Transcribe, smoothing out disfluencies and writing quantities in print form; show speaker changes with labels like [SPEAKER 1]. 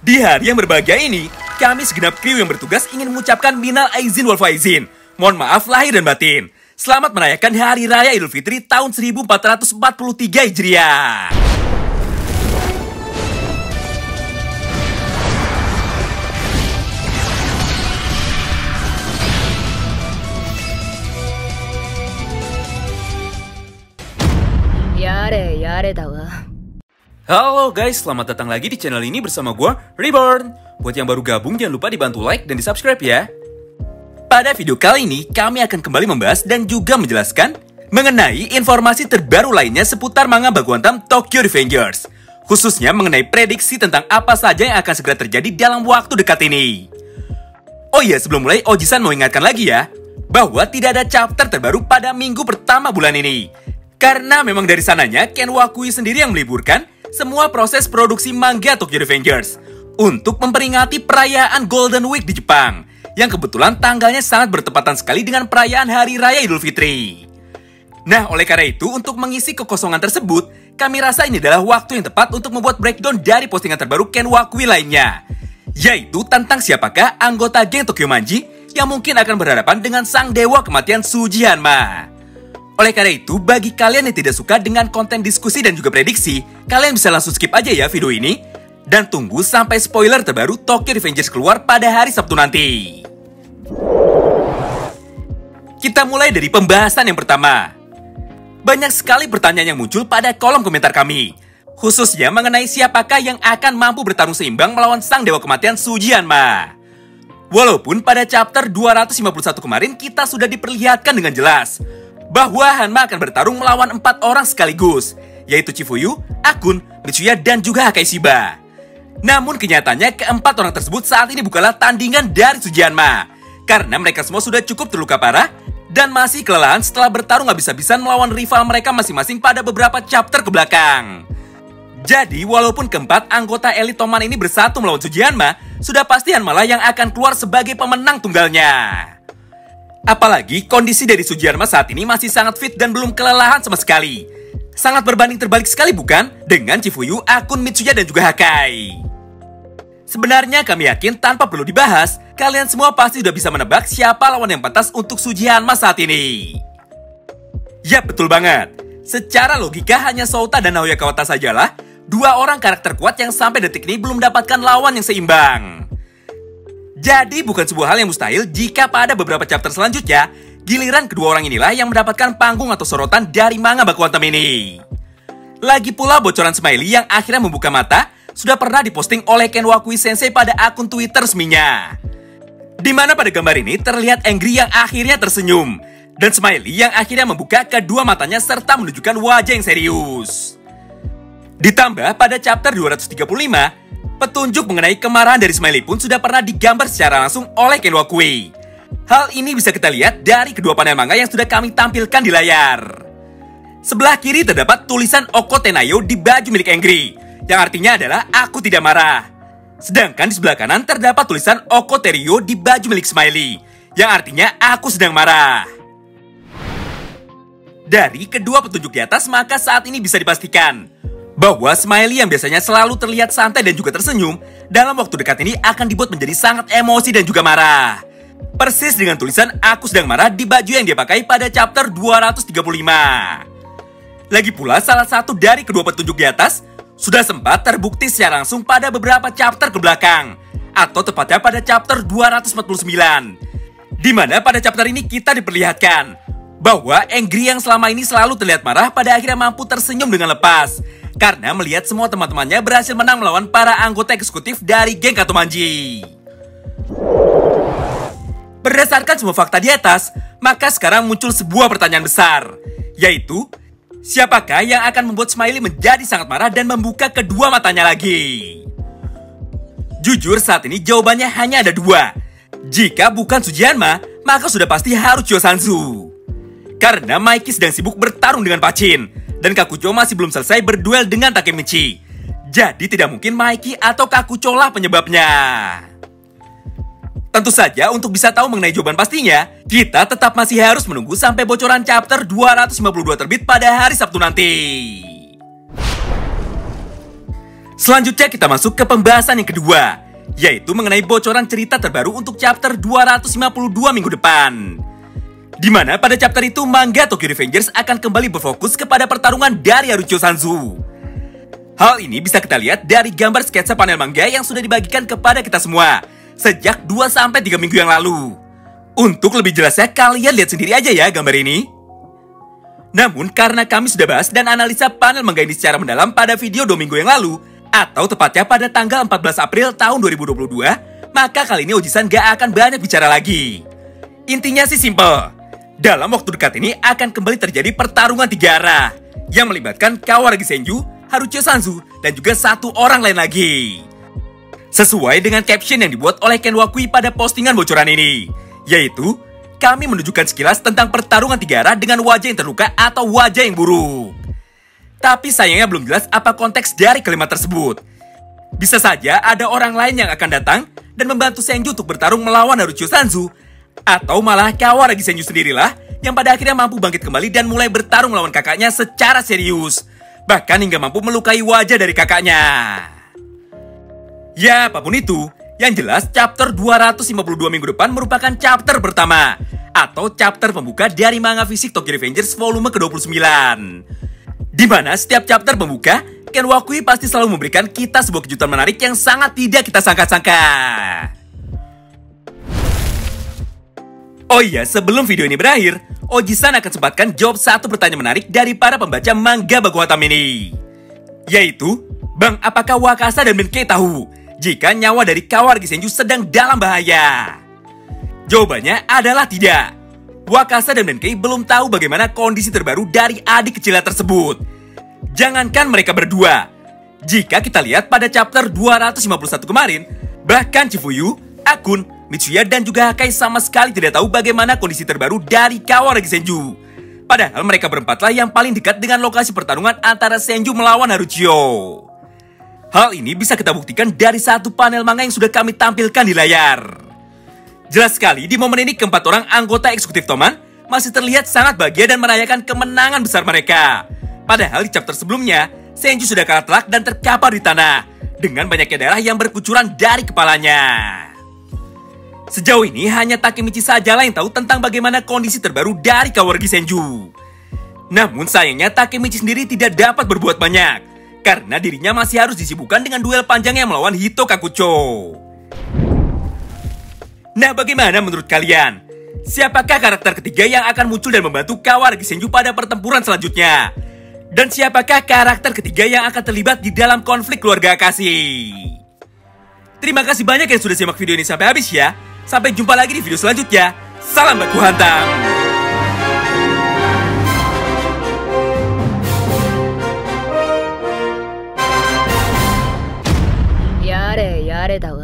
[SPEAKER 1] Di hari yang berbahagia ini, kami segenap kru yang bertugas ingin mengucapkan minal aizin wal faizin. Mohon maaf lahir dan batin. Selamat merayakan Hari Raya Idul Fitri tahun 1443 Hijriah.
[SPEAKER 2] Yare da wa.
[SPEAKER 1] Halo guys, selamat datang lagi di channel ini bersama gue, Reborn. Buat yang baru gabung, jangan lupa dibantu like dan di subscribe ya. Pada video kali ini, kami akan kembali membahas dan juga menjelaskan mengenai informasi terbaru lainnya seputar manga Bakuantam Tokyo Revengers. Khususnya mengenai prediksi tentang apa saja yang akan segera terjadi dalam waktu dekat ini. Oh iya, sebelum mulai, Oji-san mau ingatkan lagi ya, bahwa tidak ada chapter terbaru pada minggu pertama bulan ini. Karena memang dari sananya, Ken Wakui sendiri yang meliburkan semua proses produksi manga Tokyo Revengers untuk memperingati perayaan Golden Week di Jepang, yang kebetulan tanggalnya sangat bertepatan sekali dengan perayaan Hari Raya Idul Fitri. Nah, oleh karena itu, untuk mengisi kekosongan tersebut, kami rasa ini adalah waktu yang tepat untuk membuat breakdown dari postingan terbaru Ken Wakui lainnya, yaitu tentang siapakah anggota geng Tokyo Manji yang mungkin akan berhadapan dengan sang dewa kematian Tsuji Hanma. Oleh karena itu, bagi kalian yang tidak suka dengan konten diskusi dan juga prediksi, kalian bisa langsung skip aja ya video ini, dan tunggu sampai spoiler terbaru Tokyo Revengers keluar pada hari Sabtu nanti. Kita mulai dari pembahasan yang pertama. Banyak sekali pertanyaan yang muncul pada kolom komentar kami, khususnya mengenai siapakah yang akan mampu bertarung seimbang melawan sang dewa kematian Tsuji Hanma. Walaupun pada chapter 251 kemarin kita sudah diperlihatkan dengan jelas bahwa Hanma akan bertarung melawan 4 orang sekaligus, yaitu Chifuyu, Akun, Mitsuya, dan juga Hakai Shiba. Namun kenyataannya keempat orang tersebut saat ini bukanlah tandingan dari Tsuji Hanma, karena mereka semua sudah cukup terluka parah dan masih kelelahan setelah bertarung habis-habisan melawan rival mereka masing-masing pada beberapa chapter ke belakang. Jadi walaupun keempat anggota elit Toman ini bersatu melawan Tsuji Hanma, sudah pasti Hanma lah yang akan keluar sebagai pemenang tunggalnya. Apalagi kondisi dari Tsuji Hanma saat ini masih sangat fit dan belum kelelahan sama sekali. Sangat berbanding terbalik sekali bukan? Dengan Chifuyu, Akun, Mitsuya, dan juga Hakai. Sebenarnya kami yakin tanpa perlu dibahas, kalian semua pasti sudah bisa menebak siapa lawan yang pantas untuk Tsuji Hanma saat ini. Yap, betul banget. Secara logika hanya Souta dan Naoya Kawata sajalah dua orang karakter kuat yang sampai detik ini belum mendapatkan lawan yang seimbang. Jadi bukan sebuah hal yang mustahil jika pada beberapa chapter selanjutnya, giliran kedua orang inilah yang mendapatkan panggung atau sorotan dari manga Bakuantam ini. Lagi pula bocoran Smiley yang akhirnya membuka mata sudah pernah diposting oleh Ken Wakui Sensei pada akun Twitter resminya. Dimana pada gambar ini terlihat Angry yang akhirnya tersenyum, dan Smiley yang akhirnya membuka kedua matanya serta menunjukkan wajah yang serius. Ditambah pada chapter 235, petunjuk mengenai kemarahan dari Smiley pun sudah pernah digambar secara langsung oleh Ken Wakui. Hal ini bisa kita lihat dari kedua panel manga yang sudah kami tampilkan di layar. Sebelah kiri terdapat tulisan Oko Tenayo di baju milik Angry, yang artinya adalah aku tidak marah. Sedangkan di sebelah kanan terdapat tulisan Oko Terio di baju milik Smiley, yang artinya aku sedang marah. Dari kedua petunjuk di atas, maka saat ini bisa dipastikan bahwa Smiley yang biasanya selalu terlihat santai dan juga tersenyum, dalam waktu dekat ini akan dibuat menjadi sangat emosi dan juga marah. Persis dengan tulisan aku sedang marah di baju yang dia pakai pada chapter 235. Lagi pula salah satu dari kedua petunjuk di atas sudah sempat terbukti secara langsung pada beberapa chapter ke belakang, atau tepatnya pada chapter 249. Dimana pada chapter ini kita diperlihatkan bahwa Angry yang selama ini selalu terlihat marah pada akhirnya mampu tersenyum dengan lepas karena melihat semua teman-temannya berhasil menang melawan para anggota eksekutif dari geng Katomanji. Berdasarkan semua fakta di atas, maka sekarang muncul sebuah pertanyaan besar, yaitu siapakah yang akan membuat Smiley menjadi sangat marah dan membuka kedua matanya lagi? Jujur saat ini jawabannya hanya ada dua. Jika bukan Tsuji Hanma, maka sudah pasti harus Chiosanzu. Karena Maiki sedang sibuk bertarung dengan Pachin, dan Kakucho masih belum selesai berduel dengan Takemichi. Jadi tidak mungkin Maiki atau Kakucho lah penyebabnya. Tentu saja untuk bisa tahu mengenai jawaban pastinya, kita tetap masih harus menunggu sampai bocoran chapter 252 terbit pada hari Sabtu nanti. Selanjutnya kita masuk ke pembahasan yang kedua, yaitu mengenai bocoran cerita terbaru untuk chapter 252 minggu depan. Di mana pada chapter itu manga Tokyo Revengers akan kembali berfokus kepada pertarungan dari Harucho Sanzu. Hal ini bisa kita lihat dari gambar sketsa panel manga yang sudah dibagikan kepada kita semua sejak 2-3 minggu yang lalu. Untuk lebih jelasnya kalian lihat sendiri aja ya gambar ini. Namun karena kami sudah bahas dan analisa panel manga ini secara mendalam pada video 2 minggu yang lalu, atau tepatnya pada tanggal 14 April tahun 2022, maka kali ini Oji-san gak akan banyak bicara lagi. Intinya sih simple. Dalam waktu dekat ini akan kembali terjadi pertarungan 3 arah yang melibatkan Kawaragi Senju, Harucho Sanzu, dan juga 1 orang lain lagi. Sesuai dengan caption yang dibuat oleh Ken Wakui pada postingan bocoran ini, yaitu kami menunjukkan sekilas tentang pertarungan 3 arah dengan wajah yang terluka atau wajah yang buruk. Tapi sayangnya belum jelas apa konteks dari kalimat tersebut. Bisa saja ada orang lain yang akan datang dan membantu Senju untuk bertarung melawan Harucho Sanzu, atau malah Kawaragi Senju sendirilah yang pada akhirnya mampu bangkit kembali dan mulai bertarung melawan kakaknya secara serius, bahkan hingga mampu melukai wajah dari kakaknya. Ya, apapun itu, yang jelas chapter 252 minggu depan merupakan chapter pertama atau chapter pembuka dari manga fisik Tokyo Revengers volume ke-29. Di mana setiap chapter pembuka, Ken Wakui pasti selalu memberikan kita sebuah kejutan menarik yang sangat tidak kita sangka-sangka. Oh iya, sebelum video ini berakhir, Oji-san akan sempatkan jawab 1 pertanyaan menarik dari para pembaca manga Bakuhatam ini. Yaitu, Bang, apakah Wakasa dan Benkei tahu jika nyawa dari Kawaragi Senju sedang dalam bahaya? Jawabannya adalah tidak. Wakasa dan Benkei belum tahu bagaimana kondisi terbaru dari adik kecilnya tersebut. Jangankan mereka berdua. Jika kita lihat pada chapter 251 kemarin, bahkan Chifuyu, Akun, Mitsuya, dan juga Hakai sama sekali tidak tahu bagaimana kondisi terbaru dari Kawaragi Senju. Padahal mereka berempatlah yang paling dekat dengan lokasi pertarungan antara Senju melawan Harucho. Hal ini bisa kita buktikan dari 1 panel manga yang sudah kami tampilkan di layar. Jelas sekali di momen ini keempat orang anggota eksekutif Toman masih terlihat sangat bahagia dan merayakan kemenangan besar mereka. Padahal di chapter sebelumnya, Senju sudah kalah telak dan terkapar di tanah dengan banyaknya darah yang berkucuran dari kepalanya. Sejauh ini hanya Takemichi sajalah yang tahu tentang bagaimana kondisi terbaru dari Kawaragi Senju. Namun sayangnya Takemichi sendiri tidak dapat berbuat banyak karena dirinya masih harus disibukkan dengan duel panjangnya melawan Hito Kakucho. Nah, bagaimana menurut kalian? Siapakah karakter ketiga yang akan muncul dan membantu Kawaragi Senju pada pertempuran selanjutnya? Dan siapakah karakter ketiga yang akan terlibat di dalam konflik keluarga Akashi? Terima kasih banyak yang sudah simak video ini sampai habis ya. Sampai jumpa lagi di video selanjutnya. Salam baku hantam.
[SPEAKER 2] やれやれだわ。